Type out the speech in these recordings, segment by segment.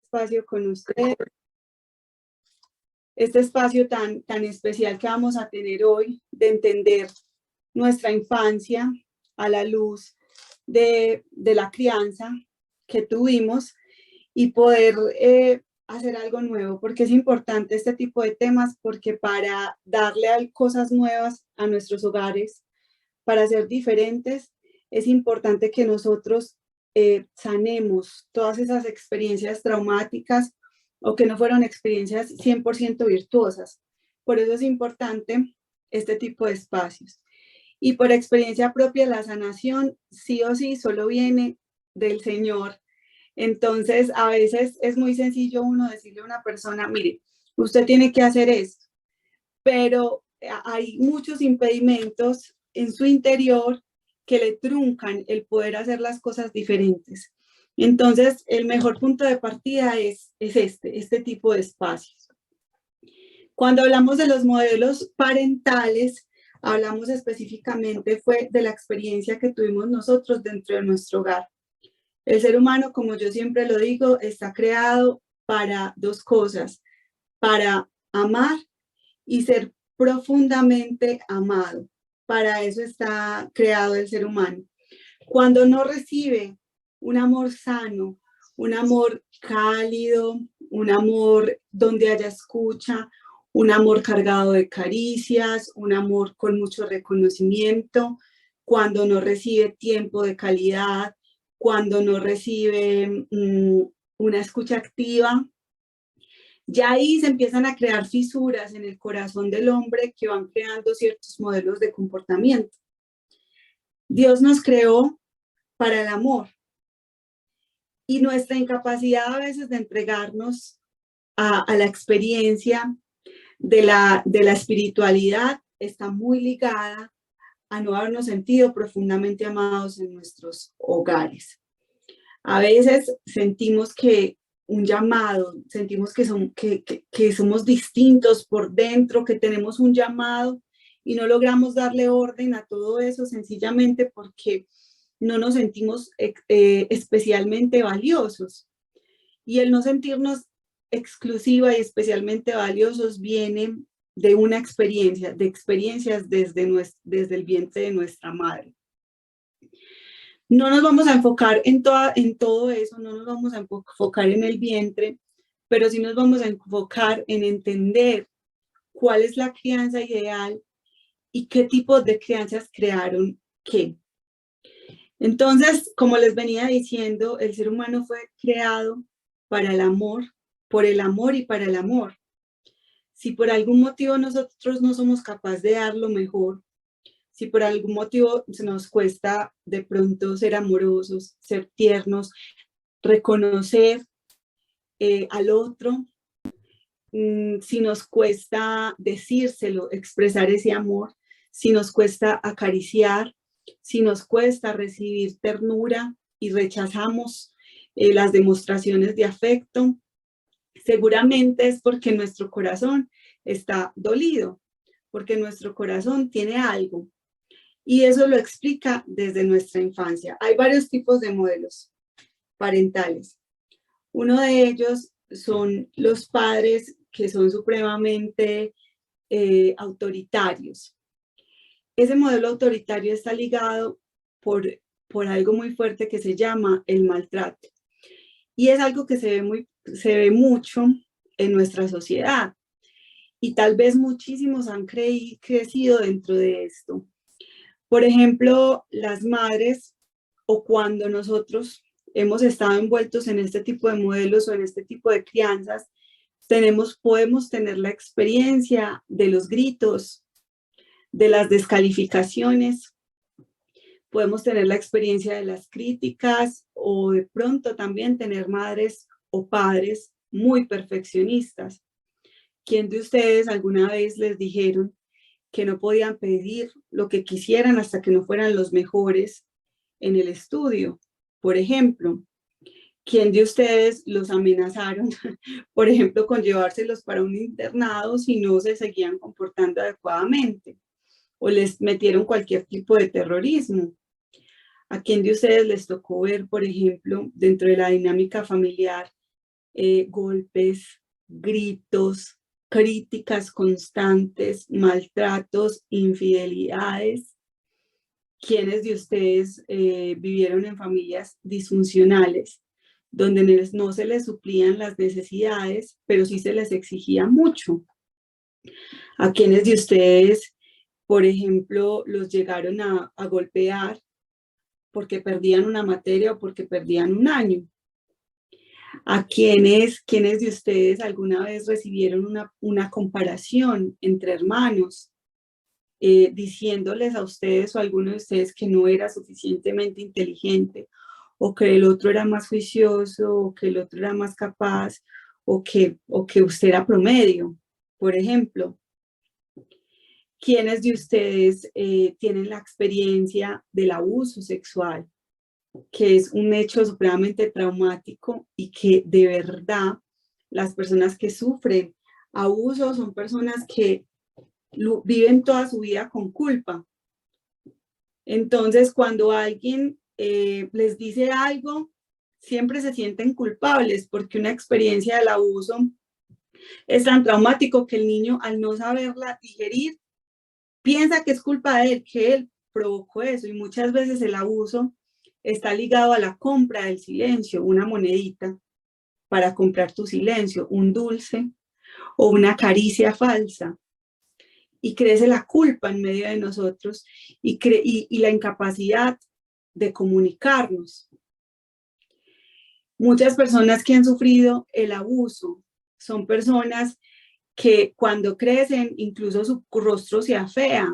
espacio con ustedes, este espacio tan especial que vamos a tener hoy de entender nuestra infancia a la luz de la crianza que tuvimos y poder hacer algo nuevo, porque es importante este tipo de temas, porque para darle cosas nuevas a nuestros hogares, para ser diferentes, es importante que nosotros sanemos todas esas experiencias traumáticas o que no fueron experiencias 100% virtuosas. Por eso es importante este tipo de espacios. Y por experiencia propia, la sanación sí o sí solo viene del Señor. Entonces, a veces es muy sencillo uno decirle a una persona, mire, usted tiene que hacer esto, pero hay muchos impedimentos en su interior que le truncan el poder hacer las cosas diferentes. Entonces, el mejor punto de partida es este tipo de espacios. Cuando hablamos de los modelos parentales, hablamos específicamente de la experiencia que tuvimos nosotros dentro de nuestro hogar. El ser humano, como yo siempre lo digo, está creado para dos cosas, para amar y ser profundamente amado. Para eso está creado el ser humano. Cuando no recibe un amor sano, un amor cálido, un amor donde haya escucha, un amor cargado de caricias, un amor con mucho reconocimiento, cuando no recibe tiempo de calidad, cuando no recibe una escucha activa, ya ahí se empiezan a crear fisuras en el corazón del hombre que van creando ciertos modelos de comportamiento. Dios nos creó para el amor y nuestra incapacidad a veces de entregarnos a la experiencia de la espiritualidad está muy ligada a no habernos sentido profundamente amados en nuestros hogares. A veces sentimos que un llamado, sentimos que somos distintos por dentro, que tenemos un llamado y no logramos darle orden a todo eso sencillamente porque no nos sentimos especialmente valiosos. Y el no sentirnos exclusiva y especialmente valiosos viene de una experiencia, de experiencias desde el vientre de nuestra madre. No nos vamos a enfocar en todo eso, no nos vamos a enfocar en el vientre, pero sí nos vamos a enfocar en entender cuál es la crianza ideal y qué tipo de crianzas crearon qué. Entonces, como les venía diciendo, el ser humano fue creado para el amor, por el amor y para el amor. Si por algún motivo nosotros no somos capaces de dar lo mejor, si por algún motivo se nos cuesta de pronto ser amorosos, ser tiernos, reconocer al otro, si nos cuesta decírselo, expresar ese amor, si nos cuesta acariciar, si nos cuesta recibir ternura y rechazamos las demostraciones de afecto, seguramente es porque nuestro corazón está dolido, porque nuestro corazón tiene algo. Y eso lo explica desde nuestra infancia. Hay varios tipos de modelos parentales. Uno de ellos son los padres que son supremamente autoritarios. Ese modelo autoritario está ligado por algo muy fuerte que se llama el maltrato. Y es algo que se ve mucho en nuestra sociedad. Y tal vez muchísimos han crecido dentro de esto. Por ejemplo, las madres, o cuando nosotros hemos estado envueltos en este tipo de modelos o en este tipo de crianzas, podemos tener la experiencia de los gritos, de las descalificaciones, podemos tener la experiencia de las críticas o de pronto también tener madres o padres muy perfeccionistas. ¿Quién de ustedes alguna vez les dijeron que no podían pedir lo que quisieran hasta que no fueran los mejores en el estudio? Por ejemplo, ¿quién de ustedes los amenazaron, por ejemplo, con llevárselos para un internado si no se seguían comportando adecuadamente? ¿O les metieron cualquier tipo de terrorismo? ¿A quién de ustedes les tocó ver, por ejemplo, dentro de la dinámica familiar, golpes, gritos, críticas constantes, maltratos, infidelidades. ¿Quiénes de ustedes vivieron en familias disfuncionales, donde no se les suplían las necesidades, pero sí se les exigía mucho? ¿A quiénes de ustedes, por ejemplo, los llegaron a golpear porque perdían una materia o porque perdían un año? ¿A quiénes de ustedes alguna vez recibieron una comparación entre hermanos, diciéndoles a ustedes o a alguno de ustedes que no era suficientemente inteligente, o que el otro era más juicioso, o que el otro era más capaz, o que usted era promedio? Por ejemplo, ¿quiénes de ustedes tienen la experiencia del abuso sexual, que es un hecho supremamente traumático y que de verdad las personas que sufren abuso son personas que viven toda su vida con culpa? Entonces, cuando alguien les dice algo, siempre se sienten culpables porque una experiencia del abuso es tan traumático que el niño, al no saberla digerir, piensa que es culpa de él, que él provocó eso. Y muchas veces el abuso está ligado a la compra del silencio, una monedita para comprar tu silencio, un dulce o una caricia falsa. Y crece la culpa en medio de nosotros y la incapacidad de comunicarnos. Muchas personas que han sufrido el abuso son personas que cuando crecen incluso su rostro se afea,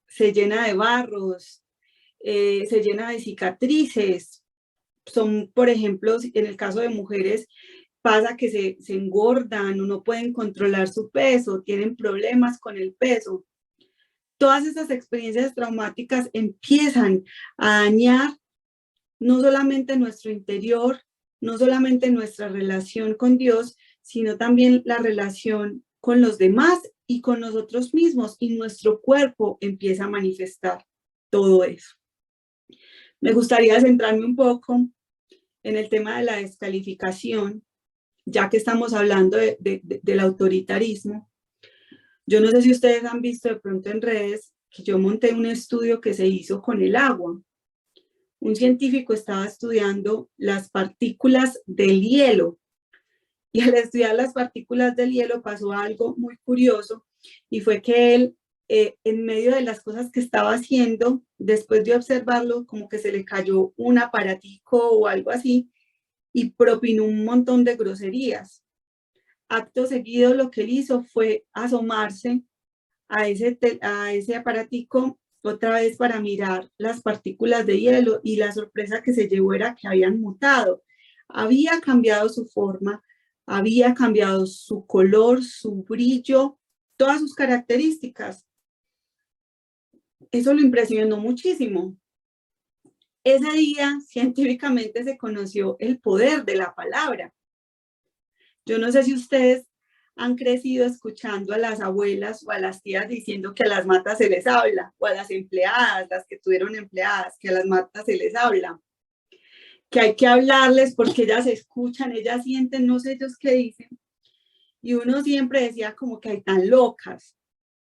se llena de barros, se llena de cicatrices. Son, por ejemplo, en el caso de mujeres, pasa que se engordan o no pueden controlar su peso, tienen problemas con el peso. Todas esas experiencias traumáticas empiezan a dañar no solamente nuestro interior, no solamente nuestra relación con Dios, sino también la relación con los demás y con nosotros mismos, y nuestro cuerpo empieza a manifestar todo eso. Me gustaría centrarme un poco en el tema de la descalificación, ya que estamos hablando del autoritarismo. Yo no sé si ustedes han visto de pronto en redes que yo monté un estudio que se hizo con el agua. Un científico estaba estudiando las partículas del hielo, y al estudiar las partículas del hielo pasó algo muy curioso, y fue que él, en medio de las cosas que estaba haciendo, después de observarlo, como que se le cayó un aparatico o algo así, y propinó un montón de groserías. Acto seguido, lo que él hizo fue asomarse a ese aparatico otra vez para mirar las partículas de hielo, y la sorpresa que se llevó era que habían mutado. Había cambiado su forma, había cambiado su color, su brillo, todas sus características. Eso lo impresionó muchísimo. Ese día científicamente se conoció el poder de la palabra. Yo no sé si ustedes han crecido escuchando a las abuelas o a las tías diciendo que a las matas se les habla, o a las empleadas, las que tuvieron empleadas, que a las matas se les habla, que hay que hablarles porque ellas escuchan, ellas sienten, no sé ellos qué dicen. Y uno siempre decía como que hay tan locas,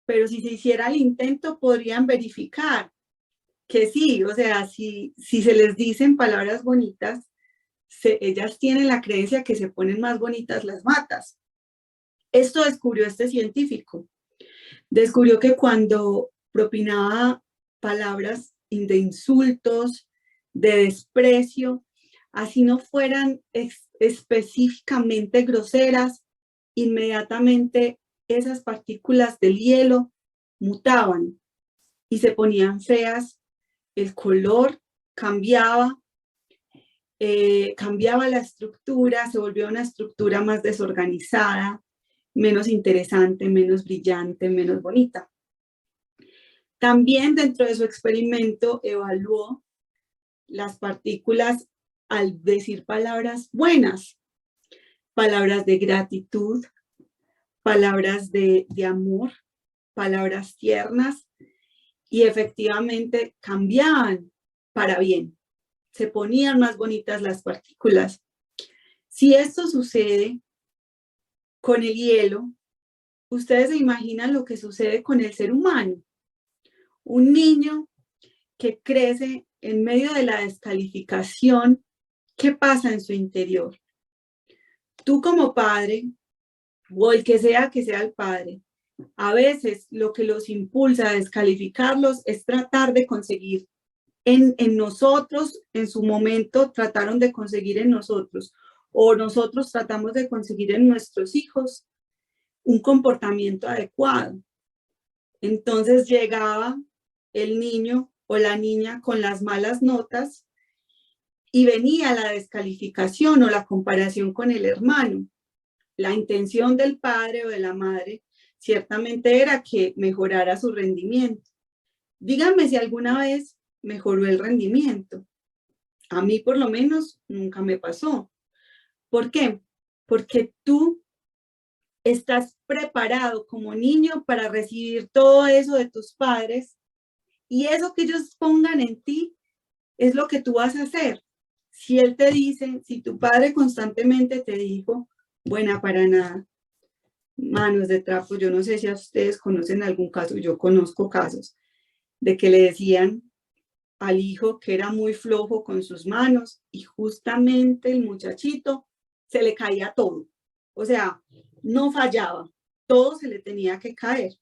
pero si se hiciera el intento podrían verificar que sí, o sea, si se les dicen palabras bonitas, ellas tienen la creencia que se ponen más bonitas las matas. Esto descubrió este científico. Descubrió que cuando propinaba palabras de insultos, de desprecio, así no fueran específicamente groseras, inmediatamente esas partículas del hielo mutaban y se ponían feas, el color cambiaba, cambiaba la estructura, se volvió una estructura más desorganizada, menos interesante, menos brillante, menos bonita. También dentro de su experimento evaluó las partículas al decir palabras buenas, palabras de gratitud, palabras de amor, palabras tiernas, y efectivamente cambiaban para bien, se ponían más bonitas las partículas. Si esto sucede con el hielo, ustedes se imaginan lo que sucede con el ser humano. Un niño que crece en medio de la descalificación, ¿qué pasa en su interior? Tú como padre, o el que sea el padre, a veces lo que los impulsa a descalificarlos es tratar de conseguir en nosotros, en su momento trataron de conseguir en nosotros, o nosotros tratamos de conseguir en nuestros hijos un comportamiento adecuado. Entonces llegaba el niño o la niña con las malas notas y venía la descalificación o la comparación con el hermano. La intención del padre o de la madre ciertamente era que mejorara su rendimiento. Díganme si alguna vez mejoró el rendimiento. A mí por lo menos nunca me pasó. ¿Por qué? Porque tú estás preparado como niño para recibir todo eso de tus padres y eso que ellos pongan en ti es lo que tú vas a hacer. Si él te dice, si tu padre constantemente te dijo, buena para nada, manos de trapo, yo no sé si a ustedes conocen algún caso, yo conozco casos de que le decían al hijo que era muy flojo con sus manos y justamente el muchachito se le caía todo. O sea, no fallaba, todo se le tenía que caer.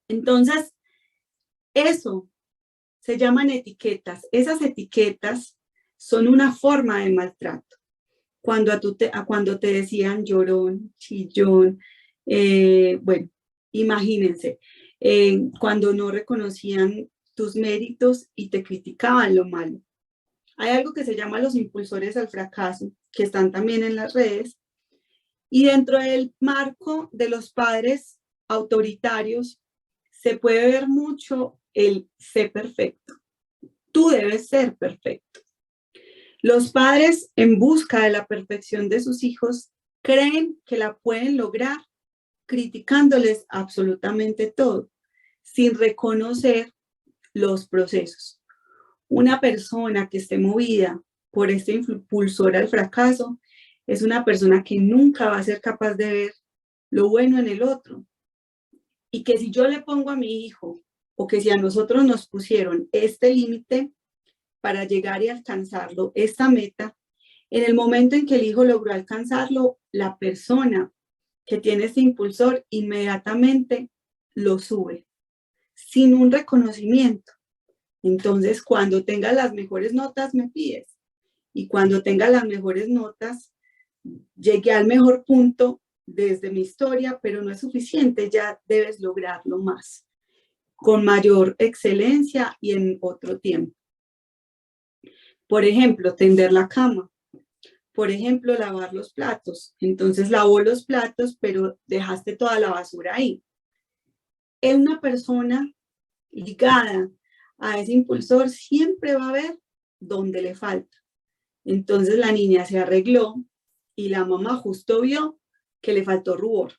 Entonces, eso se llaman etiquetas. Esas etiquetas son una forma de maltrato. Cuando te decían llorón, chillón, bueno, imagínense, cuando no reconocían tus méritos y te criticaban lo malo. Hay algo que se llama los impulsores al fracaso, que están también en las redes, y dentro del marco de los padres autoritarios se puede ver mucho el ser perfecto. Tú debes ser perfecto. Los padres, en busca de la perfección de sus hijos, creen que la pueden lograr criticándoles absolutamente todo, sin reconocer los procesos. Una persona que esté movida por este impulsor al fracaso es una persona que nunca va a ser capaz de ver lo bueno en el otro. Y que si yo le pongo a mi hijo, o que si a nosotros nos pusieron este límite para llegar y alcanzarlo, esta meta, en el momento en que el hijo logró alcanzarlo, la persona que tiene este impulsor inmediatamente lo sube, sin un reconocimiento. Entonces, cuando tenga las mejores notas, me pides. Y cuando tenga las mejores notas, llegué al mejor punto desde mi historia, pero no es suficiente, ya debes lograrlo más, con mayor excelencia y en otro tiempo. Por ejemplo, tender la cama. Por ejemplo, lavar los platos. Entonces lavó los platos, pero dejaste toda la basura ahí. Es una persona ligada a ese impulsor, siempre va a ver dónde le falta. Entonces la niña se arregló y la mamá justo vio que le faltó rubor,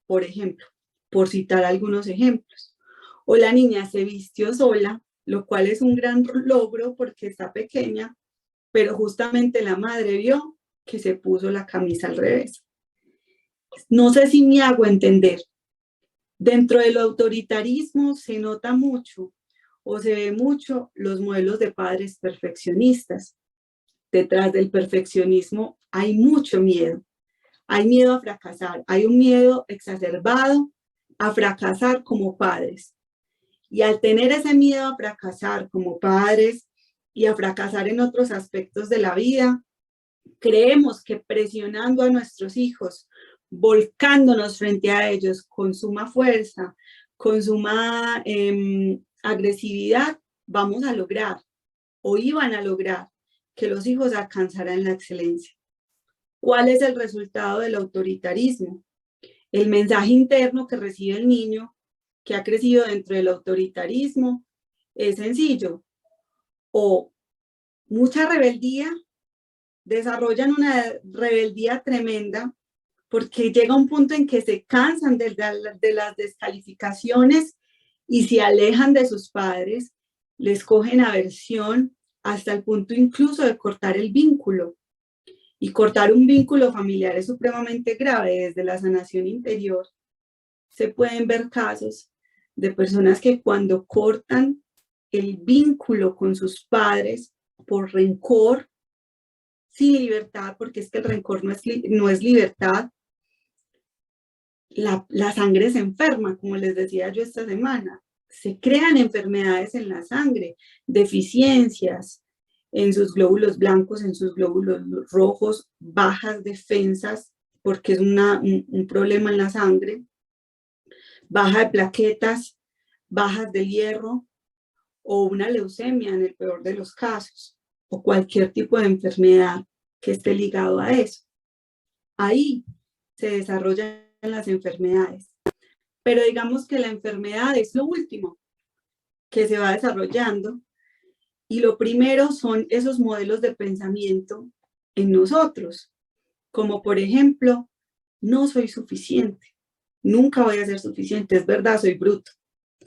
por ejemplo, por citar algunos ejemplos. O la niña se vistió sola, lo cual es un gran logro porque está pequeña, pero justamente la madre vio que se puso la camisa al revés. No sé si me hago entender. Dentro del autoritarismo se nota mucho o se ve mucho los modelos de padres perfeccionistas. Detrás del perfeccionismo hay mucho miedo. Hay miedo a fracasar, hay un miedo exacerbado a fracasar como padres. Y al tener ese miedo a fracasar como padres y a fracasar en otros aspectos de la vida, creemos que presionando a nuestros hijos, volcándonos frente a ellos con suma fuerza, con suma agresividad, vamos a lograr o iban a lograr que los hijos alcanzaran la excelencia. ¿Cuál es el resultado del autoritarismo? El mensaje interno que recibe el niño que ha crecido dentro del autoritarismo es sencillo. O mucha rebeldía, desarrollan una rebeldía tremenda porque llega un punto en que se cansan de las descalificaciones y se alejan de sus padres, les cogen aversión hasta el punto incluso de cortar el vínculo. Y cortar un vínculo familiar es supremamente grave. Desde la sanación interior se pueden ver casos de personas que cuando cortan el vínculo con sus padres por rencor, sin libertad, porque es que el rencor no es libertad, la sangre se enferma, como les decía yo esta semana. Se crean enfermedades en la sangre, deficiencias en sus glóbulos blancos, en sus glóbulos rojos, bajas defensas, porque es un problema en la sangre, baja de plaquetas, bajas de hierro o una leucemia en el peor de los casos, o cualquier tipo de enfermedad que esté ligado a eso. Ahí se desarrollan las enfermedades. Pero digamos que la enfermedad es lo último que se va desarrollando y lo primero son esos modelos de pensamiento en nosotros, como por ejemplo, no soy suficiente, nunca voy a ser suficiente, es verdad, soy bruto,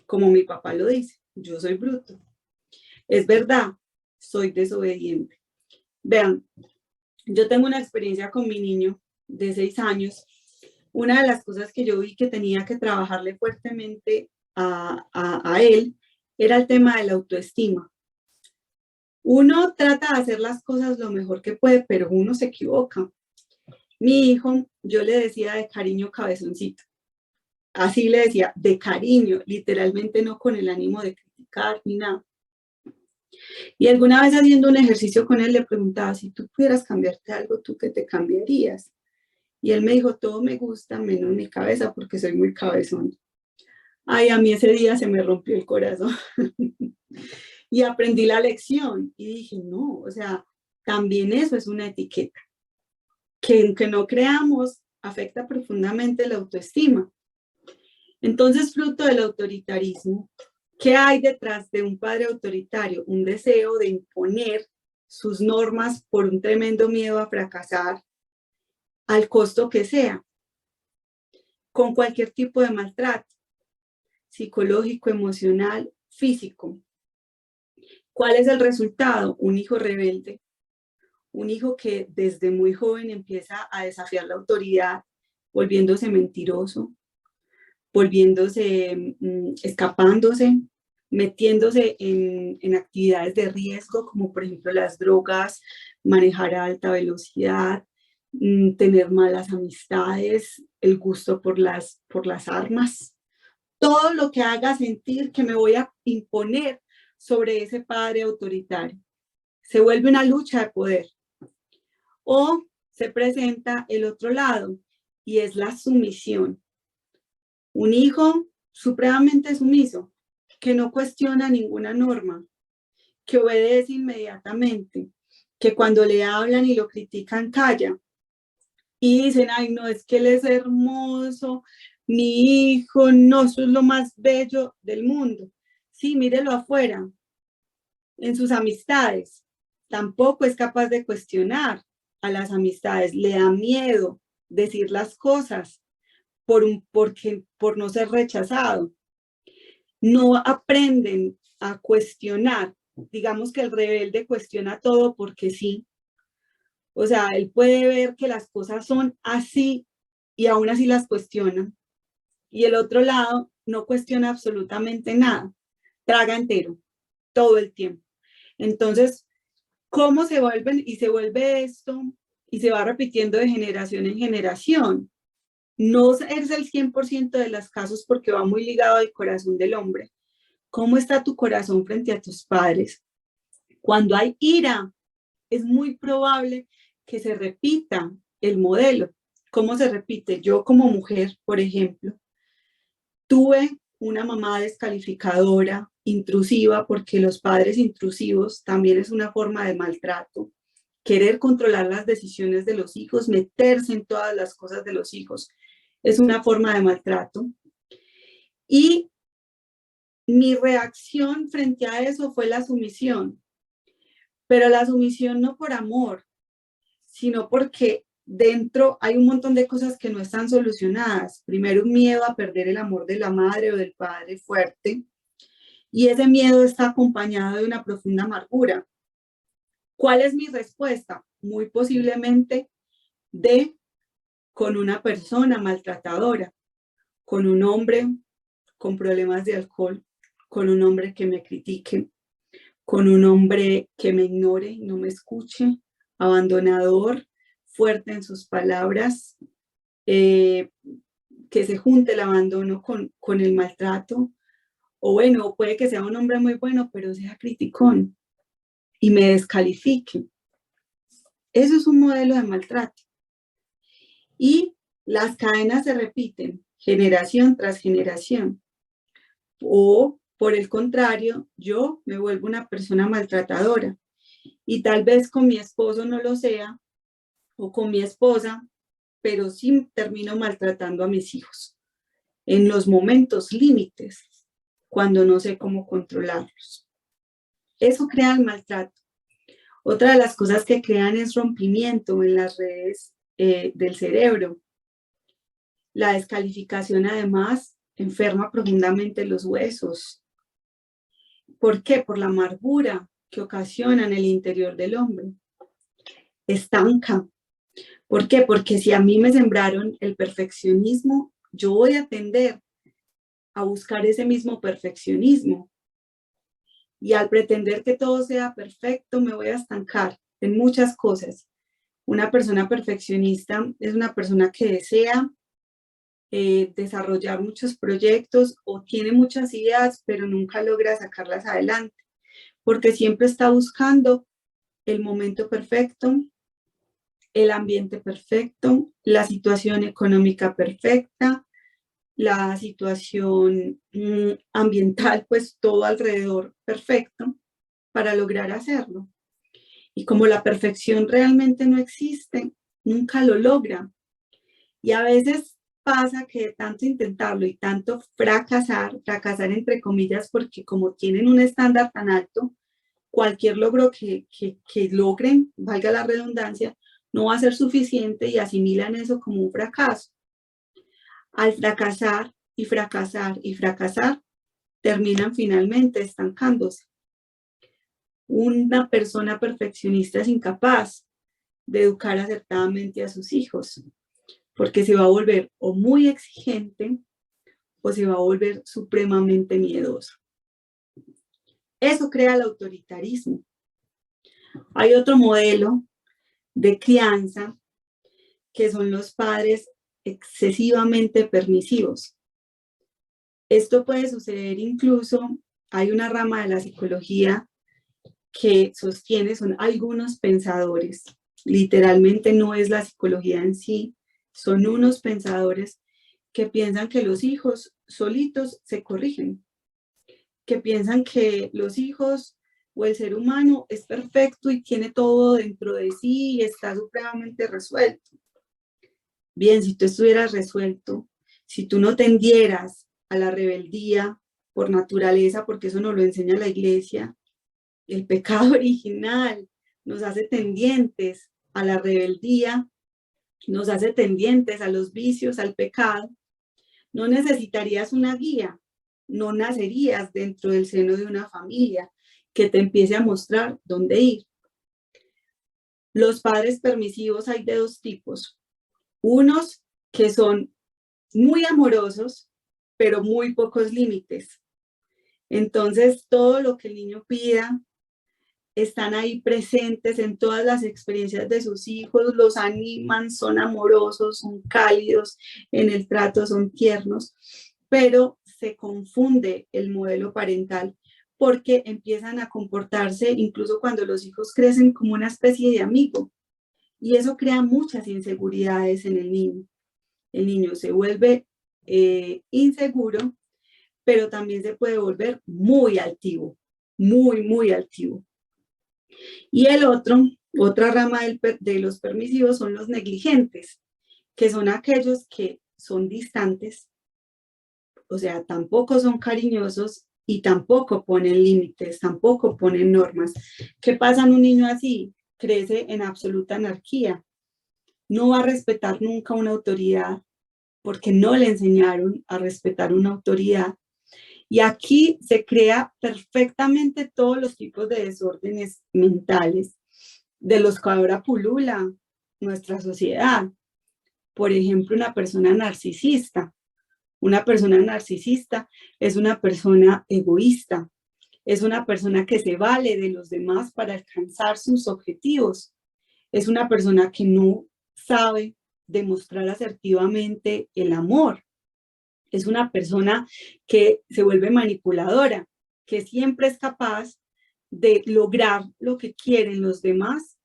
como mi papá lo dice, yo soy bruto, es verdad, soy desobediente. Vean, yo tengo una experiencia con mi niño de 6 años. Una de las cosas que yo vi que tenía que trabajarle fuertemente a él era el tema de la autoestima. Uno trata de hacer las cosas lo mejor que puede, pero uno se equivoca. Mi hijo, yo le decía de cariño cabezoncito. Así le decía, de cariño, literalmente no con el ánimo de criticar ni nada. Y alguna vez haciendo un ejercicio con él le preguntaba, si tú pudieras cambiarte algo, ¿tú qué te cambiarías? Y él me dijo, todo me gusta menos mi cabeza porque soy muy cabezón. Ay, a mí ese día se me rompió el corazón. Y aprendí la lección y dije, no, o sea, también eso es una etiqueta. Que aunque no creamos, afecta profundamente la autoestima. Entonces, fruto del autoritarismo, ¿qué hay detrás de un padre autoritario? Un deseo de imponer sus normas por un tremendo miedo a fracasar, al costo que sea, con cualquier tipo de maltrato, psicológico, emocional, físico. ¿Cuál es el resultado? Un hijo rebelde, un hijo que desde muy joven empieza a desafiar la autoridad, volviéndose mentiroso, volviéndose, escapándose, metiéndose en actividades de riesgo, como por ejemplo las drogas, manejar a alta velocidad, tener malas amistades, el gusto por las armas, todo lo que haga sentir que me voy a imponer sobre ese padre autoritario. Se vuelve una lucha de poder. O se presenta el otro lado y es la sumisión. Un hijo supremamente sumiso, que no cuestiona ninguna norma, que obedece inmediatamente, que cuando le hablan y lo critican calla y dicen, ay no, es que él es hermoso, mi hijo, no, eso es lo más bello del mundo. Sí, mírelo afuera, en sus amistades, tampoco es capaz de cuestionar a las amistades, le da miedo decir las cosas por no ser rechazado. No aprenden a cuestionar. Digamos que el rebelde cuestiona todo porque sí. O sea, él puede ver que las cosas son así y aún así las cuestiona. Y el otro lado no cuestiona absolutamente nada. Traga entero, todo el tiempo. Entonces, ¿cómo se vuelven? Y se vuelve esto y se va repitiendo de generación en generación. No es el 100% de los casos porque va muy ligado al corazón del hombre. ¿Cómo está tu corazón frente a tus padres? Cuando hay ira, es muy probable que se repita el modelo. ¿Cómo se repite? Yo como mujer, por ejemplo, tuve una mamá descalificadora, intrusiva, porque los padres intrusivos también es una forma de maltrato. Querer controlar las decisiones de los hijos, meterse en todas las cosas de los hijos, es una forma de maltrato. Y mi reacción frente a eso fue la sumisión, pero la sumisión no por amor, sino porque dentro hay un montón de cosas que no están solucionadas. Primero, un miedo a perder el amor de la madre o del padre fuerte, y ese miedo está acompañado de una profunda amargura. ¿Cuál es mi respuesta? Muy posiblemente con una persona maltratadora, con un hombre con problemas de alcohol, con un hombre que me critique, con un hombre que me ignore, no me escuche, abandonador, fuerte en sus palabras, que se junte el abandono con el maltrato, o bueno, puede que sea un hombre muy bueno, pero sea criticón y me descalifique. Eso es un modelo de maltrato. Y las cadenas se repiten generación tras generación. O, por el contrario, yo me vuelvo una persona maltratadora y tal vez con mi esposo no lo sea, o con mi esposa, pero sí termino maltratando a mis hijos en los momentos límites, cuando no sé cómo controlarlos. Eso crea el maltrato. Otra de las cosas que crean es rompimiento en las redes del cerebro. La descalificación además enferma profundamente los huesos. ¿Por qué? Por la amargura que ocasiona en el interior del hombre. Estanca. ¿Por qué? Porque si a mí me sembraron el perfeccionismo, yo voy a tender a buscar ese mismo perfeccionismo. Y al pretender que todo sea perfecto, me voy a estancar en muchas cosas. Una persona perfeccionista es una persona que desea desarrollar muchos proyectos o tiene muchas ideas, pero nunca logra sacarlas adelante, porque siempre está buscando el momento perfecto, el ambiente perfecto, la situación económica perfecta, la situación ambiental, pues todo alrededor perfecto para lograr hacerlo. Y como la perfección realmente no existe, nunca lo logra. Y a veces pasa que de tanto intentarlo y tanto fracasar entre comillas, porque como tienen un estándar tan alto, cualquier logro que logren, valga la redundancia, no va a ser suficiente y asimilan eso como un fracaso. Al fracasar y fracasar y fracasar, terminan finalmente estancándose. Una persona perfeccionista es incapaz de educar acertadamente a sus hijos, porque se va a volver o muy exigente o se va a volver supremamente miedoso. Eso crea el autoritarismo. Hay otro modelo de crianza que son los padres excesivamente permisivos. Esto puede suceder incluso, hay una rama de la psicología que sostiene, son algunos pensadores, literalmente no es la psicología en sí, son unos pensadores que piensan que los hijos solitos se corrigen, que piensan que los hijos o el ser humano es perfecto y tiene todo dentro de sí y está supremamente resuelto. Bien, si tú estuvieras resuelto, si tú no tendieras a la rebeldía por naturaleza, porque eso nos lo enseña la iglesia, el pecado original nos hace tendientes a la rebeldía, nos hace tendientes a los vicios, al pecado, no necesitarías una guía, no nacerías dentro del seno de una familia que te empiece a mostrar dónde ir. Los padres permisivos hay de dos tipos. Unos que son muy amorosos, pero muy pocos límites. Entonces, todo lo que el niño pida, están ahí presentes en todas las experiencias de sus hijos, los animan, son amorosos, son cálidos en el trato, son tiernos, pero se confunde el modelo parental porque empiezan a comportarse, incluso cuando los hijos crecen, como una especie de amigo. Y eso crea muchas inseguridades en el niño. El niño se vuelve inseguro, pero también se puede volver muy altivo, muy altivo. Y otra rama de los permisivos son los negligentes, que son aquellos que son distantes, o sea, tampoco son cariñosos y tampoco ponen límites, tampoco ponen normas. ¿Qué pasa en un niño así? Crece en absoluta anarquía. No va a respetar nunca una autoridad porque no le enseñaron a respetar una autoridad. Y aquí se crea perfectamente todos los tipos de desórdenes mentales de los que ahora pulula. nuestra sociedad. Por ejemplo, una persona narcisista. Una persona narcisista es una persona egoísta, es una persona que se vale de los demás para alcanzar sus objetivos, es una persona que no sabe demostrar asertivamente el amor, es una persona que se vuelve manipuladora, que siempre es capaz de lograr lo que quieren los demás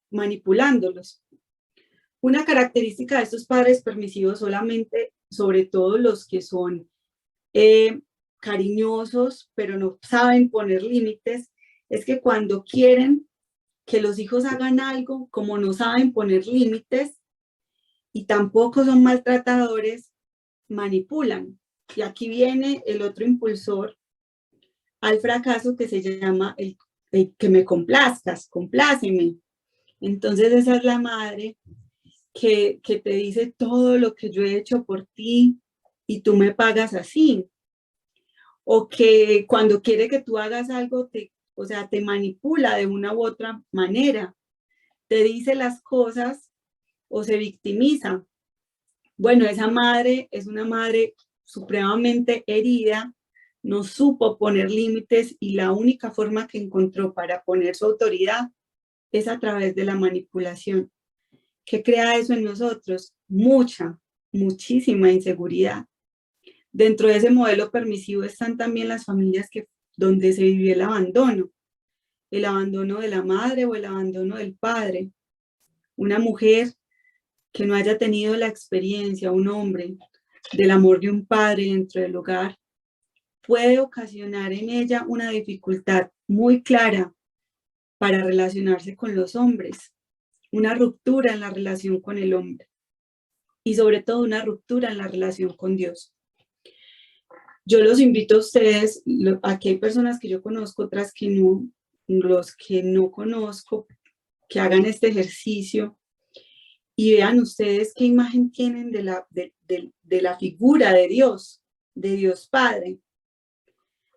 manipulándolos. Una característica de estos padres permisivos, solamente, sobre todo los que son cariñosos, pero no saben poner límites, es que cuando quieren que los hijos hagan algo, como no saben poner límites y tampoco son maltratadores, manipulan. Y aquí viene el otro impulsor al fracaso, que se llama el que me complazcas, compláceme. Entonces esa es la madre que te dice todo lo que yo he hecho por ti y tú me pagas así. O que cuando quiere que tú hagas algo, o sea, te manipula de una u otra manera. Te dice las cosas o se victimiza. Bueno, esa madre es una madre supremamente herida, no supo poner límites y la única forma que encontró para poner su autoridad es a través de la manipulación. ¿Qué crea eso en nosotros? Muchísima inseguridad. Dentro de ese modelo permisivo están también las familias donde se vivió el abandono de la madre o el abandono del padre. Una mujer que no haya tenido la experiencia, un hombre, del amor de un padre dentro del hogar, puede ocasionar en ella una dificultad muy clara para relacionarse con los hombres, una ruptura en la relación con el hombre y sobre todo una ruptura en la relación con Dios. Yo los invito a ustedes, aquí hay personas que yo conozco, otras que no, los que no conozco, que hagan este ejercicio y vean ustedes qué imagen tienen de la figura de Dios Padre.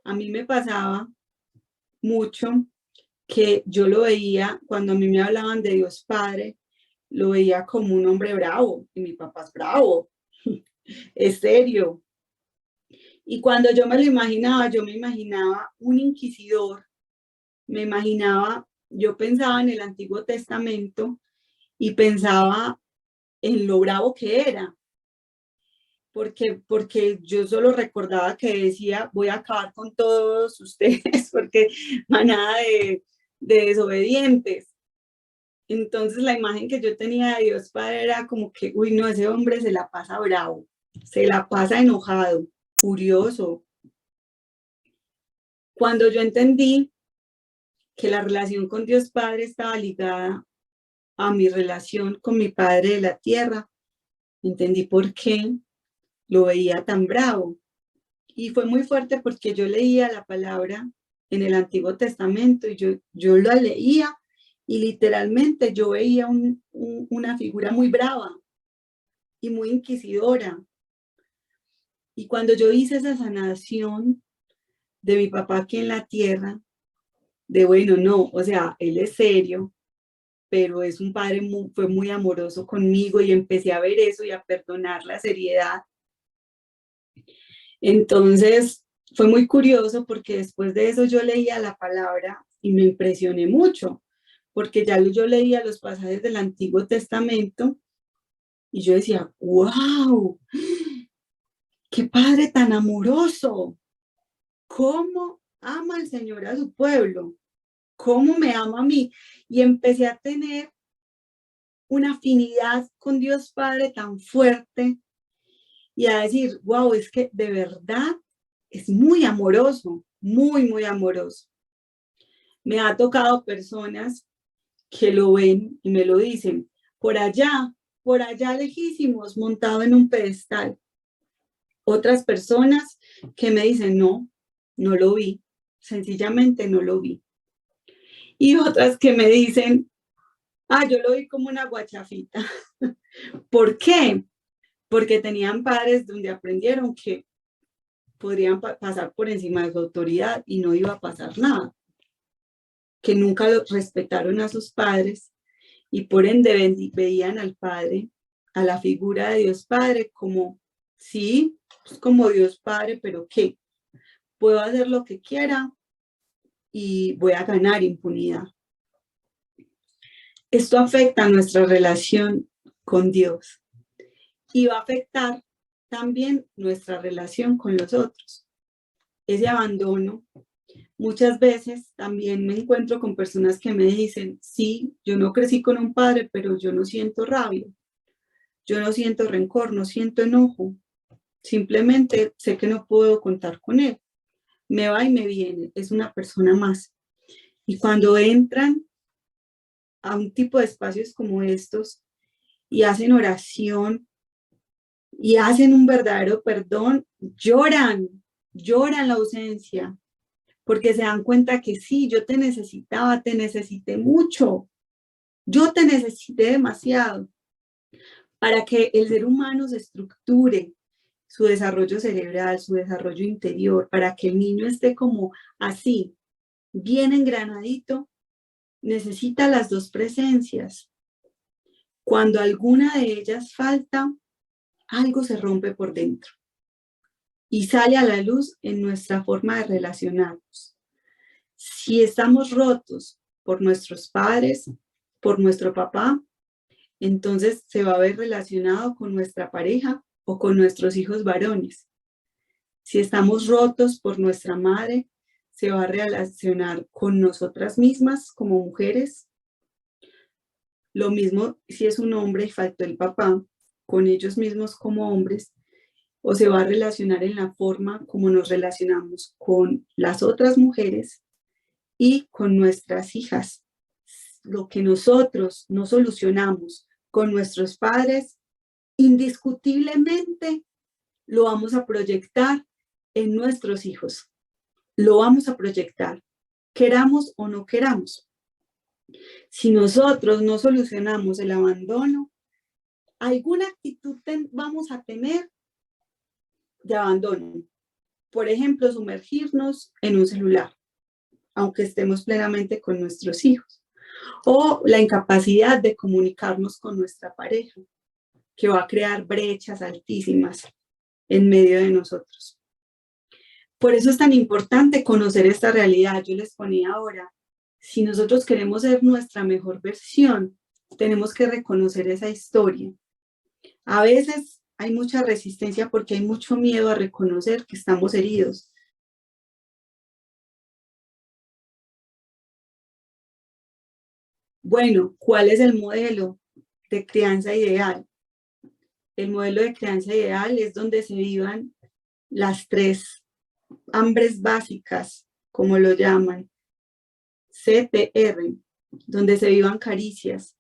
A mí me pasaba mucho que yo lo veía, cuando a mí me hablaban de Dios Padre, lo veía como un hombre bravo, y mi papá es bravo, es serio. Y cuando yo me lo imaginaba, yo me imaginaba un inquisidor, yo pensaba en el Antiguo Testamento y pensaba en lo bravo que era, porque yo solo recordaba que decía, voy a acabar con todos ustedes, porque manada de desobedientes. Entonces la imagen que yo tenía de Dios Padre era como que, uy, no, ese hombre se la pasa bravo, se la pasa enojado, furioso. Cuando yo entendí que la relación con Dios Padre estaba ligada a mi relación con mi Padre de la tierra, entendí por qué lo veía tan bravo. Y fue muy fuerte porque yo leía la palabra en el Antiguo Testamento y yo la leía y literalmente yo veía una figura muy brava y muy inquisidora. Y cuando yo hice esa sanación de mi papá aquí en la tierra, de bueno, no, o sea, él es serio, pero es un padre fue muy amoroso conmigo y empecé a ver eso y a perdonar la seriedad. Entonces, fue muy curioso porque después de eso yo leía la palabra y me impresioné mucho, porque ya yo leía los pasajes del Antiguo Testamento y yo decía, wow, qué padre tan amoroso, cómo ama el Señor a su pueblo, cómo me ama a mí. Y empecé a tener una afinidad con Dios Padre tan fuerte y a decir, wow, es que de verdad es muy amoroso, muy amoroso. Me ha tocado personas que lo ven y me lo dicen, por allá lejísimos, montado en un pedestal. Otras personas que me dicen, no lo vi, sencillamente no lo vi. Y otras que me dicen, yo lo vi como una guachafita. ¿Por qué? Porque tenían padres donde aprendieron que podrían pasar por encima de su autoridad y no iba a pasar nada. Que nunca respetaron a sus padres y por ende veían al Padre, a la figura de Dios Padre como, sí, pues como Dios Padre, pero ¿qué? Puedo hacer lo que quiera y voy a ganar impunidad. Esto afecta nuestra relación con Dios y va a afectar también nuestra relación con los otros. Ese abandono, muchas veces también me encuentro con personas que me dicen, sí, yo no crecí con un padre, pero yo no siento rabia, yo no siento rencor, no siento enojo, simplemente sé que no puedo contar con él. Me va y me viene, es una persona más. Y cuando entran a un tipo de espacios como estos y hacen oración y hacen un verdadero perdón, lloran la ausencia, porque se dan cuenta que sí, yo te necesitaba, te necesité mucho, yo te necesité demasiado para que el ser humano se estructure, su desarrollo cerebral, su desarrollo interior, para que el niño esté como así, bien engranadito, necesita las dos presencias. Cuando alguna de ellas falta, algo se rompe por dentro y sale a la luz en nuestra forma de relacionarnos. Si estamos rotos por nuestros padres, por nuestro papá, entonces se va a ver relacionado con nuestra pareja o con nuestros hijos varones. Si estamos rotos por nuestra madre, se va a relacionar con nosotras mismas como mujeres. Lo mismo si es un hombre y faltó el papá, con ellos mismos como hombres, o se va a relacionar en la forma como nos relacionamos con las otras mujeres y con nuestras hijas. Lo que nosotros no solucionamos con nuestros padres, indiscutiblemente lo vamos a proyectar en nuestros hijos. Lo vamos a proyectar, queramos o no queramos. Si nosotros no solucionamos el abandono, alguna actitud vamos a tener de abandono. Por ejemplo, sumergirnos en un celular, aunque estemos plenamente con nuestros hijos. O la incapacidad de comunicarnos con nuestra pareja, que va a crear brechas altísimas en medio de nosotros. Por eso es tan importante conocer esta realidad. Yo les ponía ahora, si nosotros queremos ser nuestra mejor versión, tenemos que reconocer esa historia. A veces hay mucha resistencia porque hay mucho miedo a reconocer que estamos heridos. Bueno, ¿cuál es el modelo de crianza ideal? El modelo de crianza ideal es donde se vivan las tres hambres básicas, como lo llaman, CTR, donde se vivan caricias,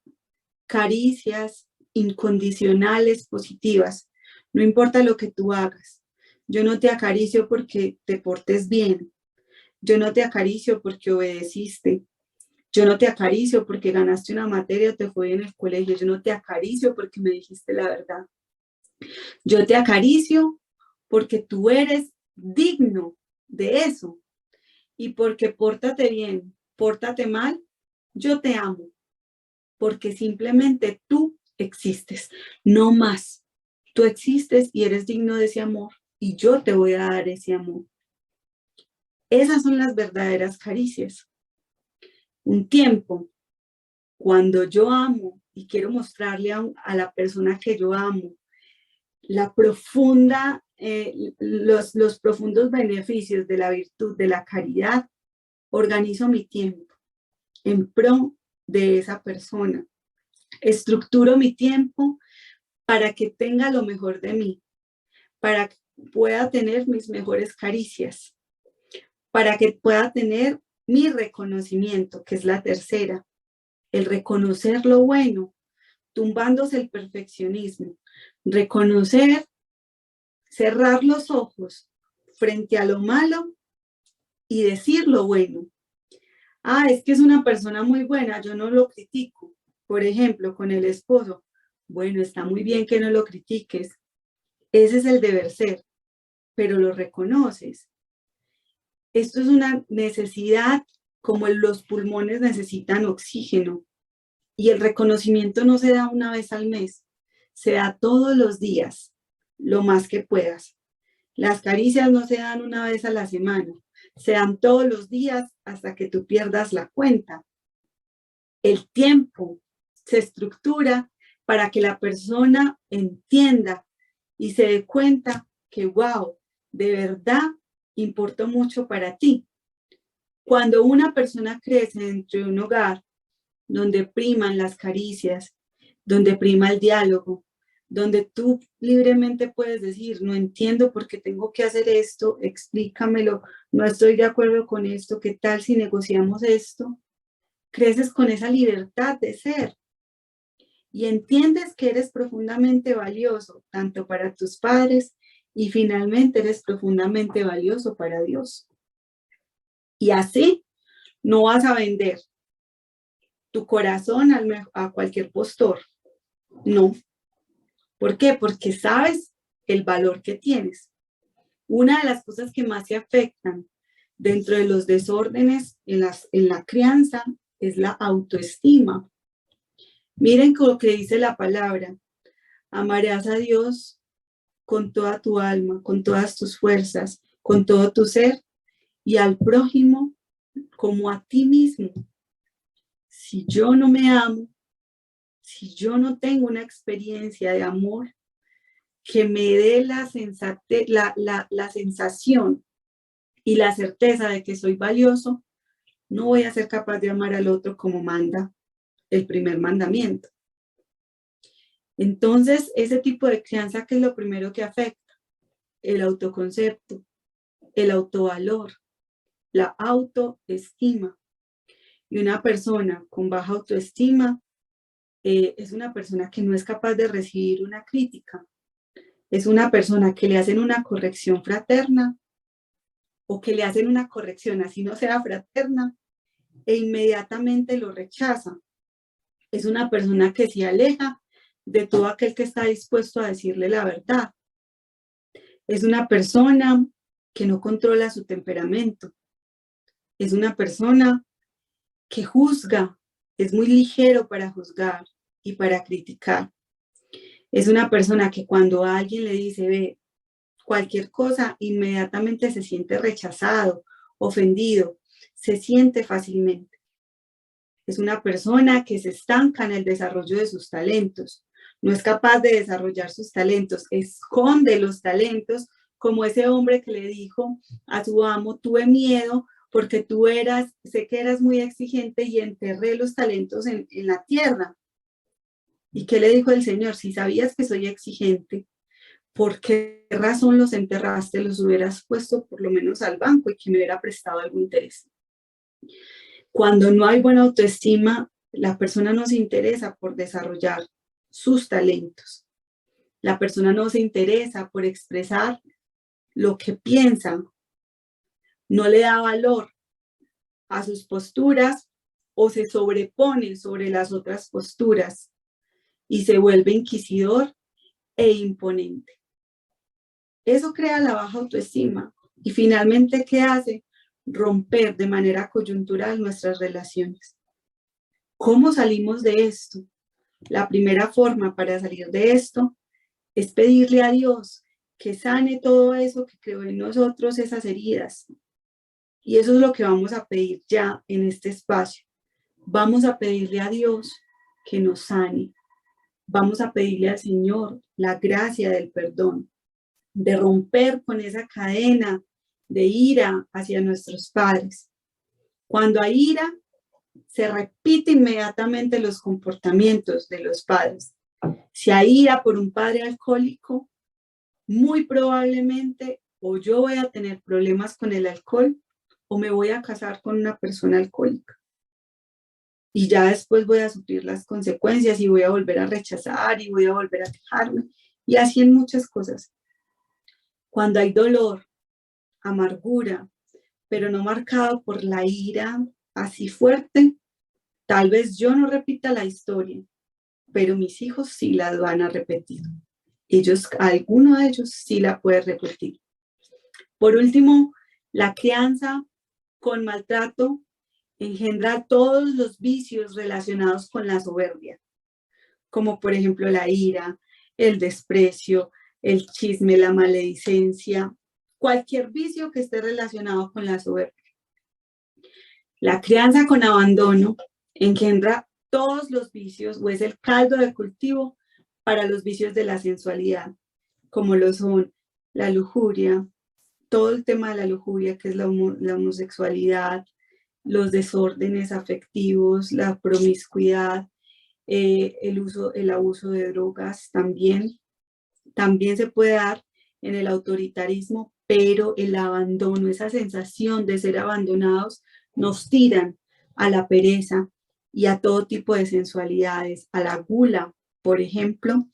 caricias incondicionales, positivas. No importa lo que tú hagas. Yo no te acaricio porque te portes bien. Yo no te acaricio porque obedeciste. Yo no te acaricio porque ganaste una materia o te fue bien en el colegio. Yo no te acaricio porque me dijiste la verdad. Yo te acaricio porque tú eres digno de eso. Y porque pórtate bien, pórtate mal, yo te amo. Porque simplemente tú existes, no más. Tú existes y eres digno de ese amor y yo te voy a dar ese amor. Esas son las verdaderas caricias. Un tiempo, cuando yo amo y quiero mostrarle a la persona que yo amo la profunda, los profundos beneficios de la virtud de la caridad, organizo mi tiempo en pro de esa persona. Estructuro mi tiempo para que tenga lo mejor de mí, para que pueda tener mis mejores caricias, para que pueda tener mi reconocimiento, que es la tercera, el reconocer lo bueno, tumbándose el perfeccionismo, reconocer, cerrar los ojos frente a lo malo y decir lo bueno. Ah, es que es una persona muy buena, yo no lo critico. Por ejemplo, con el esposo, bueno, está muy bien que no lo critiques. Ese es el deber ser, pero lo reconoces. Esto es una necesidad como los pulmones necesitan oxígeno. Y el reconocimiento no se da una vez al mes, se da todos los días, lo más que puedas. Las caricias no se dan una vez a la semana, se dan todos los días hasta que tú pierdas la cuenta. El tiempo se estructura para que la persona entienda y se dé cuenta que, wow, de verdad importa mucho para ti. Cuando una persona crece dentro de un hogar donde priman las caricias, donde prima el diálogo, donde tú libremente puedes decir, no entiendo por qué tengo que hacer esto, explícamelo, no estoy de acuerdo con esto, ¿qué tal si negociamos esto? Creces con esa libertad de ser y entiendes que eres profundamente valioso, tanto para tus padres y finalmente eres profundamente valioso para Dios. Y así no vas a vender tu corazón a cualquier postor, no. ¿Por qué? Porque sabes el valor que tienes. Una de las cosas que más se afectan dentro de los desórdenes en la crianza es la autoestima. Miren lo que dice la palabra. Amarás a Dios con toda tu alma, con todas tus fuerzas, con todo tu ser y al prójimo como a ti mismo. Si yo no me amo, si yo no tengo una experiencia de amor que me dé la sensación y la certeza de que soy valioso, no voy a ser capaz de amar al otro como manda el primer mandamiento. Entonces, ese tipo de crianza, ¿qué es lo primero que afecta? El autoconcepto, el autovalor, la autoestima. Y una persona con baja autoestima es una persona que no es capaz de recibir una crítica. Es una persona que le hacen una corrección fraterna o que le hacen una corrección así no sea fraterna e inmediatamente lo rechaza. Es una persona que se aleja de todo aquel que está dispuesto a decirle la verdad. Es una persona que no controla su temperamento. Es una persona que juzga, es muy ligero para juzgar y para criticar. Es una persona que cuando alguien le dice, ve, cualquier cosa, inmediatamente se siente rechazado, ofendido, se siente fácilmente. Es una persona que se estanca en el desarrollo de sus talentos, no es capaz de desarrollar sus talentos, esconde los talentos, como ese hombre que le dijo a su amo, tuve miedo porque sé que eras muy exigente y enterré los talentos en la tierra. ¿Y qué le dijo el Señor? Si sabías que soy exigente, ¿por qué razón los enterraste? Los hubieras puesto por lo menos al banco y que me hubiera prestado algún interés. Cuando no hay buena autoestima, la persona no se interesa por desarrollar sus talentos. La persona no se interesa por expresar lo que piensa, no le da valor a sus posturas o se sobrepone sobre las otras posturas y se vuelve inquisidor e imponente. Eso crea la baja autoestima y finalmente, ¿qué hace? Romper de manera coyuntural nuestras relaciones. ¿Cómo salimos de esto? La primera forma para salir de esto es pedirle a Dios que sane todo eso que creó en nosotros, esas heridas. Y eso es lo que vamos a pedir ya en este espacio. Vamos a pedirle a Dios que nos sane. Vamos a pedirle al Señor la gracia del perdón, de romper con esa cadena de ira hacia nuestros padres. Cuando hay ira, se repite inmediatamente los comportamientos de los padres. Si hay ira por un padre alcohólico, muy probablemente o yo voy a tener problemas con el alcohol o me voy a casar con una persona alcohólica. Y ya después voy a sufrir las consecuencias y voy a volver a rechazar y voy a volver a quejarme y así en muchas cosas. Cuando hay dolor, amargura, pero no marcado por la ira así fuerte, tal vez yo no repita la historia, pero mis hijos sí la van a repetir. Alguno de ellos sí la puede repetir. Por último, la crianza con maltrato engendra todos los vicios relacionados con la soberbia, como por ejemplo la ira, el desprecio, el chisme, la maledicencia, cualquier vicio que esté relacionado con la soberbia. La crianza con abandono engendra todos los vicios o es el caldo de cultivo para los vicios de la sensualidad, como lo son la lujuria, todo el tema de la lujuria, que es la homosexualidad, los desórdenes afectivos, la promiscuidad, el abuso de drogas también se puede dar en el autoritarismo, pero el abandono, esa sensación de ser abandonados, nos tiran a la pereza y a todo tipo de sensualidades, a la gula, por ejemplo,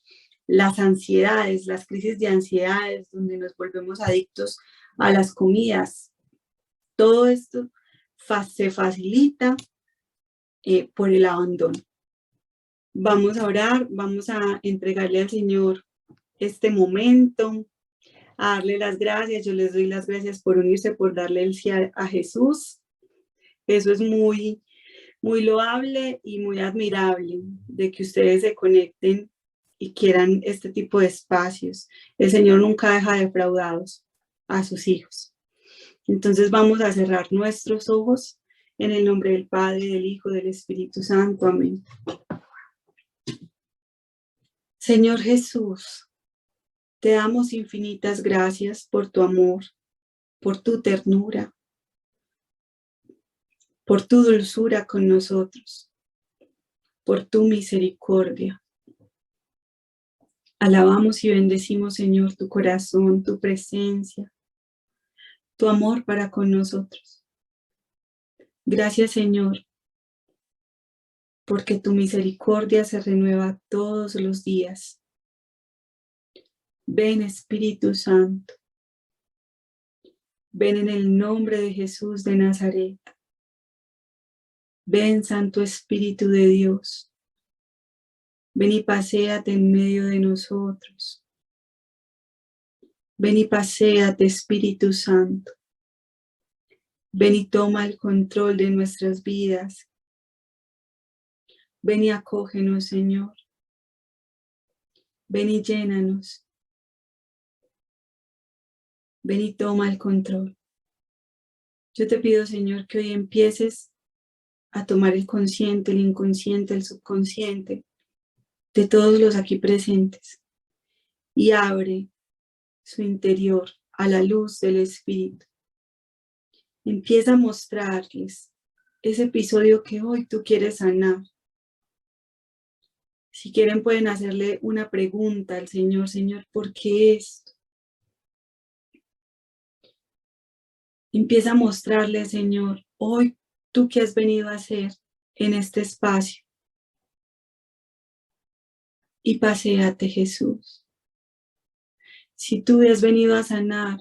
las ansiedades, las crisis de ansiedades, donde nos volvemos adictos a las comidas. Todo esto se facilita por el abandono. Vamos a orar, vamos a entregarle al Señor este momento, a darle las gracias. Yo les doy las gracias por unirse, por darle el sí a Jesús. Eso es muy, muy loable y muy admirable, de que ustedes se conecten y quieran este tipo de espacios. El Señor nunca deja defraudados a sus hijos. Entonces vamos a cerrar nuestros ojos en el nombre del Padre, del Hijo, del Espíritu Santo. Amén. Señor Jesús, te damos infinitas gracias por tu amor, por tu ternura, por tu dulzura con nosotros, por tu misericordia. Alabamos y bendecimos, Señor, tu corazón, tu presencia, tu amor para con nosotros. Gracias, Señor, porque tu misericordia se renueva todos los días. Ven, Espíritu Santo. Ven en el nombre de Jesús de Nazaret. Ven, Santo Espíritu de Dios. Ven y paséate en medio de nosotros. Ven y paséate, Espíritu Santo. Ven y toma el control de nuestras vidas. Ven y acógenos, Señor. Ven y llénanos. Ven y toma el control. Yo te pido, Señor, que hoy empieces a tomar el consciente, el inconsciente, el subconsciente de todos los aquí presentes y abre su interior a la luz del Espíritu. Empieza a mostrarles ese episodio que hoy tú quieres sanar. Si quieren pueden hacerle una pregunta al Señor: Señor, ¿por qué esto? Empieza a mostrarle, Señor, hoy tú qué has venido a hacer en este espacio. Y paséate, Jesús. Si tú has venido a sanar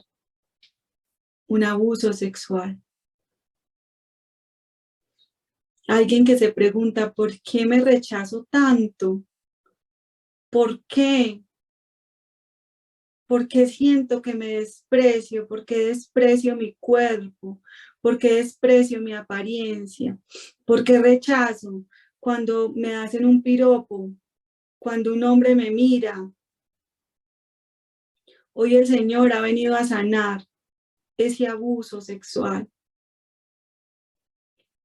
un abuso sexual, alguien que se pregunta, ¿por qué me rechazo tanto? ¿Por qué? ¿Por qué siento que me desprecio? ¿Por qué desprecio mi cuerpo? ¿Por qué desprecio mi apariencia? ¿Por qué rechazo cuando me hacen un piropo? Cuando un hombre me mira. Hoy el Señor ha venido a sanar ese abuso sexual.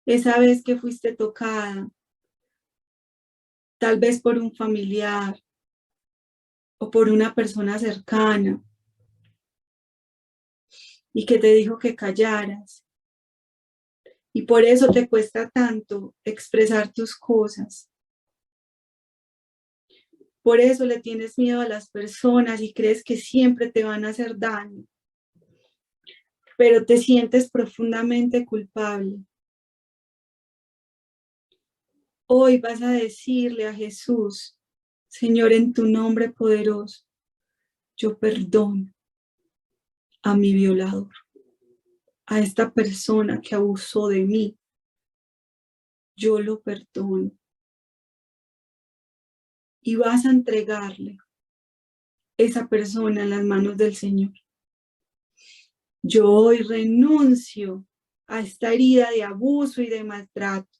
Esa vez que fuiste tocada, tal vez por un familiar o por una persona cercana, y que te dijo que callaras. Y por eso te cuesta tanto expresar tus cosas. Por eso le tienes miedo a las personas y crees que siempre te van a hacer daño. Pero te sientes profundamente culpable. Hoy vas a decirle a Jesús: Señor, en tu nombre poderoso, yo perdono a mi violador, a esta persona que abusó de mí. Yo lo perdono. Y vas a entregarle esa persona en las manos del Señor. Yo hoy renuncio a esta herida de abuso y de maltrato.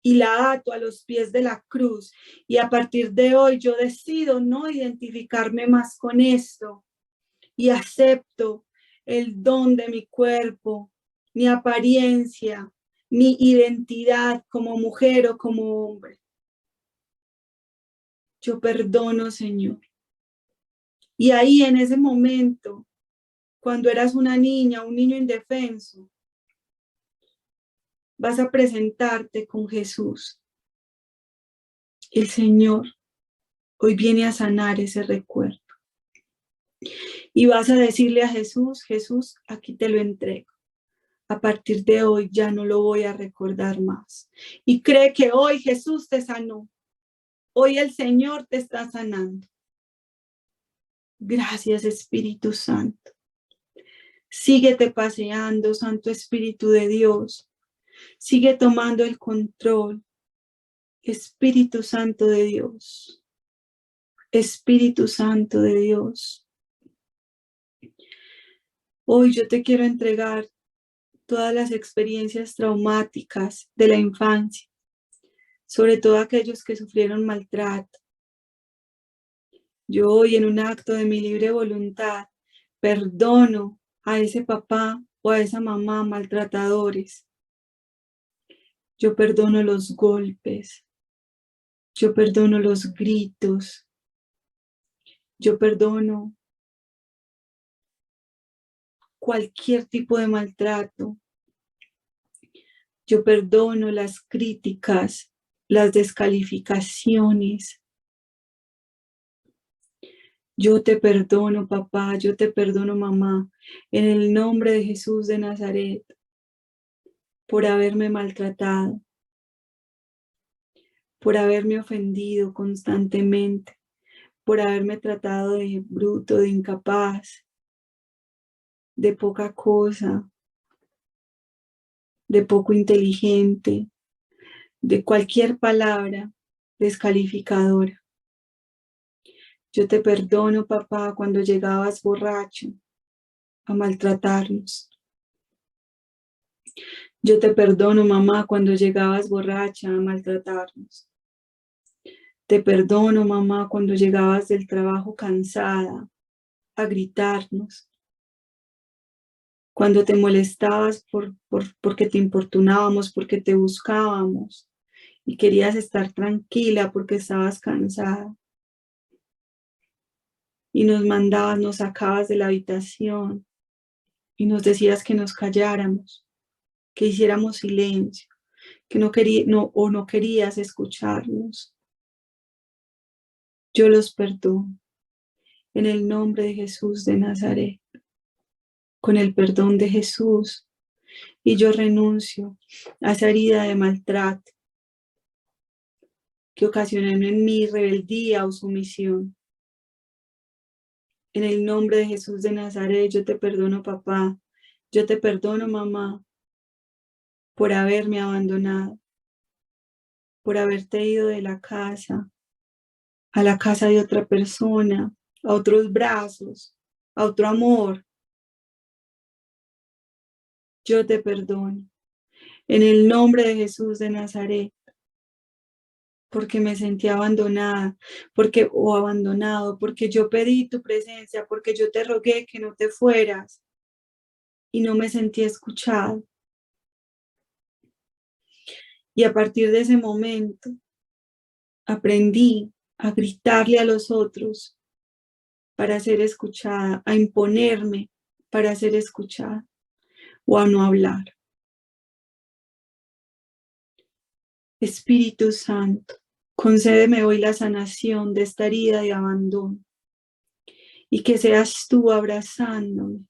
Y la ato a los pies de la cruz. Y a partir de hoy yo decido no identificarme más con esto. Y acepto el don de mi cuerpo, mi apariencia, mi identidad como mujer o como hombre. Yo perdono, Señor. Y ahí en ese momento, cuando eras una niña, un niño indefenso, vas a presentarte con Jesús. El Señor hoy viene a sanar ese recuerdo. Y vas a decirle a Jesús, Jesús, aquí te lo entrego. A partir de hoy ya no lo voy a recordar más. Y cree que hoy Jesús te sanó. Hoy el Señor te está sanando. Gracias, Espíritu Santo. Síguete paseando, Santo Espíritu de Dios. Sigue tomando el control. Espíritu Santo de Dios. Espíritu Santo de Dios. Hoy yo te quiero entregar todas las experiencias traumáticas de la infancia, sobre todo aquellos que sufrieron maltrato. Yo hoy, en un acto de mi libre voluntad, perdono a ese papá o a esa mamá maltratadores. Yo perdono los golpes. Yo perdono los gritos. Yo perdono cualquier tipo de maltrato. Yo perdono las críticas, las descalificaciones. Yo te perdono, papá, yo te perdono, mamá, en el nombre de Jesús de Nazaret, por haberme maltratado, por haberme ofendido constantemente, por haberme tratado de bruto, de incapaz, de poca cosa, de poco inteligente, de cualquier palabra descalificadora. Yo te perdono, papá, cuando llegabas borracho a maltratarnos. Yo te perdono, mamá, cuando llegabas borracha a maltratarnos. Te perdono, mamá, cuando llegabas del trabajo cansada a gritarnos. Cuando te molestabas porque te importunábamos, porque te buscábamos y querías estar tranquila porque estabas cansada. Y nos mandabas, nos sacabas de la habitación y nos decías que nos calláramos, que hiciéramos silencio, que no querías escucharnos. Yo los perdono en el nombre de Jesús de Nazaret, con el perdón de Jesús, y yo renuncio a esa herida de maltrato que ocasionó en mí rebeldía o sumisión. En el nombre de Jesús de Nazaret, yo te perdono, papá, yo te perdono, mamá, por haberme abandonado, por haberte ido de la casa a la casa de otra persona, a otros brazos, a otro amor. Yo te perdono. En el nombre de Jesús de Nazaret, porque me sentí abandonada, o abandonado, porque yo pedí tu presencia, porque yo te rogué que no te fueras y no me sentí escuchado. Y a partir de ese momento, aprendí a gritarle a los otros para ser escuchada, a imponerme para ser escuchada o a no hablar. Espíritu Santo, concédeme hoy la sanación de esta herida de abandono y que seas tú abrazándome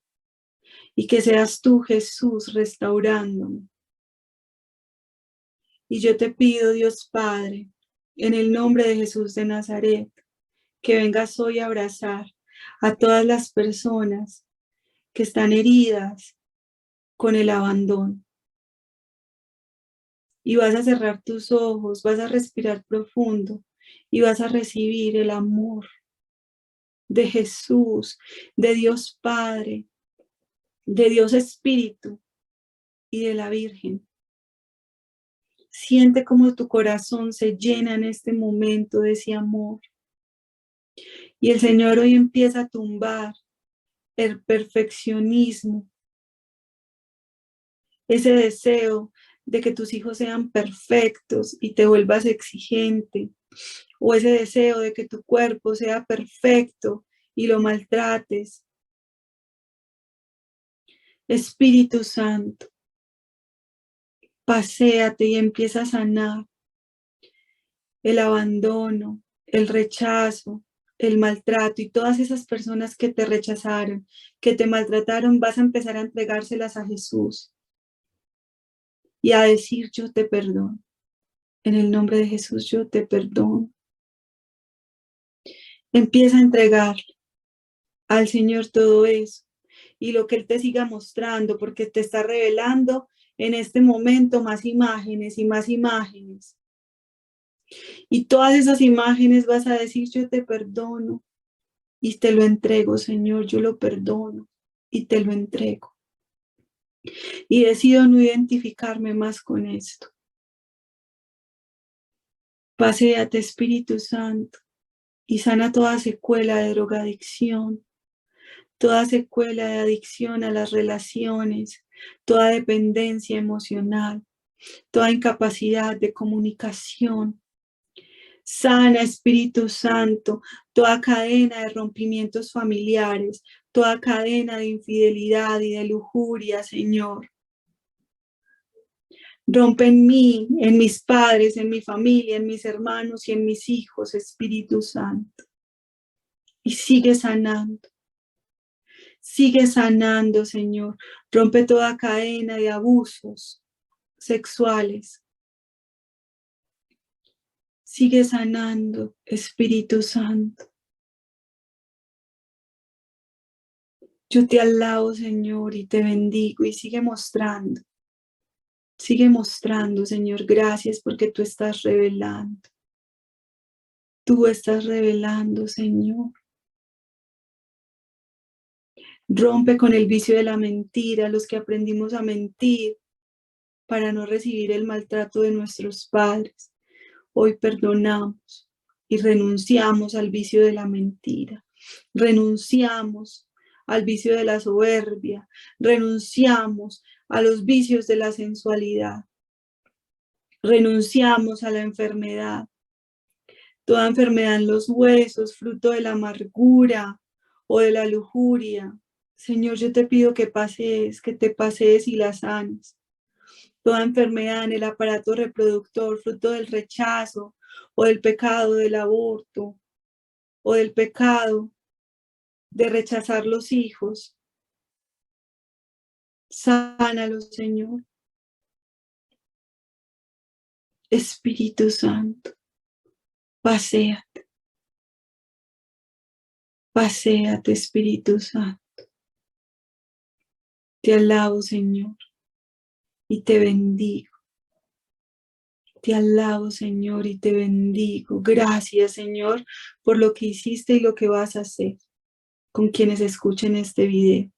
y que seas tú, Jesús, restaurándome. Y yo te pido, Dios Padre, en el nombre de Jesús de Nazaret, que vengas hoy a abrazar a todas las personas que están heridas con el abandono. Y vas a cerrar tus ojos, vas a respirar profundo y vas a recibir el amor de Jesús, de Dios Padre, de Dios Espíritu y de la Virgen. Siente cómo tu corazón se llena en este momento de ese amor. Y el Señor hoy empieza a tumbar el perfeccionismo, ese deseo de que tus hijos sean perfectos y te vuelvas exigente, o ese deseo de que tu cuerpo sea perfecto y lo maltrates. Espíritu Santo, paséate y empieza a sanar el abandono, el rechazo, el maltrato y todas esas personas que te rechazaron, que te maltrataron, vas a empezar a entregárselas a Jesús y a decir: yo te perdono. En el nombre de Jesús, yo te perdono. Empieza a entregar al Señor todo eso y lo que Él te siga mostrando, porque te está revelando en este momento más imágenes y más imágenes. Y todas esas imágenes vas a decir: yo te perdono y te lo entrego, Señor, yo lo perdono y te lo entrego. Y decido no identificarme más con esto. Paséate, Espíritu Santo, y sana toda secuela de drogadicción, toda secuela de adicción a las relaciones, toda dependencia emocional, toda incapacidad de comunicación. Sana, Espíritu Santo, toda cadena de rompimientos familiares, toda cadena de infidelidad y de lujuria, Señor. Rompe en mí, en mis padres, en mi familia, en mis hermanos y en mis hijos, Espíritu Santo. Y sigue sanando. Sigue sanando, Señor. Rompe toda cadena de abusos sexuales. Sigue sanando, Espíritu Santo. Yo te alabo, Señor, y te bendigo, y sigue mostrando. Sigue mostrando, Señor. Gracias porque tú estás revelando. Tú estás revelando, Señor. Rompe con el vicio de la mentira, los que aprendimos a mentir para no recibir el maltrato de nuestros padres. Hoy perdonamos y renunciamos al vicio de la mentira. Renunciamos al vicio de la soberbia. Renunciamos a los vicios de la sensualidad. Renunciamos a la enfermedad. Toda enfermedad en los huesos, fruto de la amargura o de la lujuria. Señor, yo te pido que te pasees y la sanes. Toda enfermedad en el aparato reproductor, fruto del rechazo o del pecado del aborto o del pecado de rechazar los hijos. Sánalos, Señor. Espíritu Santo, paséate. Paséate, Espíritu Santo. Te alabo, Señor, y te bendigo. Te alabo, Señor, y te bendigo. Gracias, Señor, por lo que hiciste y lo que vas a hacer con quienes escuchen este video.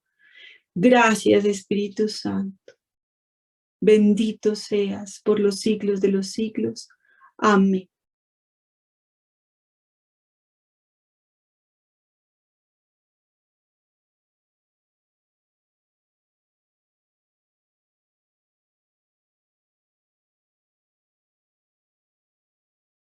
Gracias, Espíritu Santo. Bendito seas por los siglos de los siglos. Amén.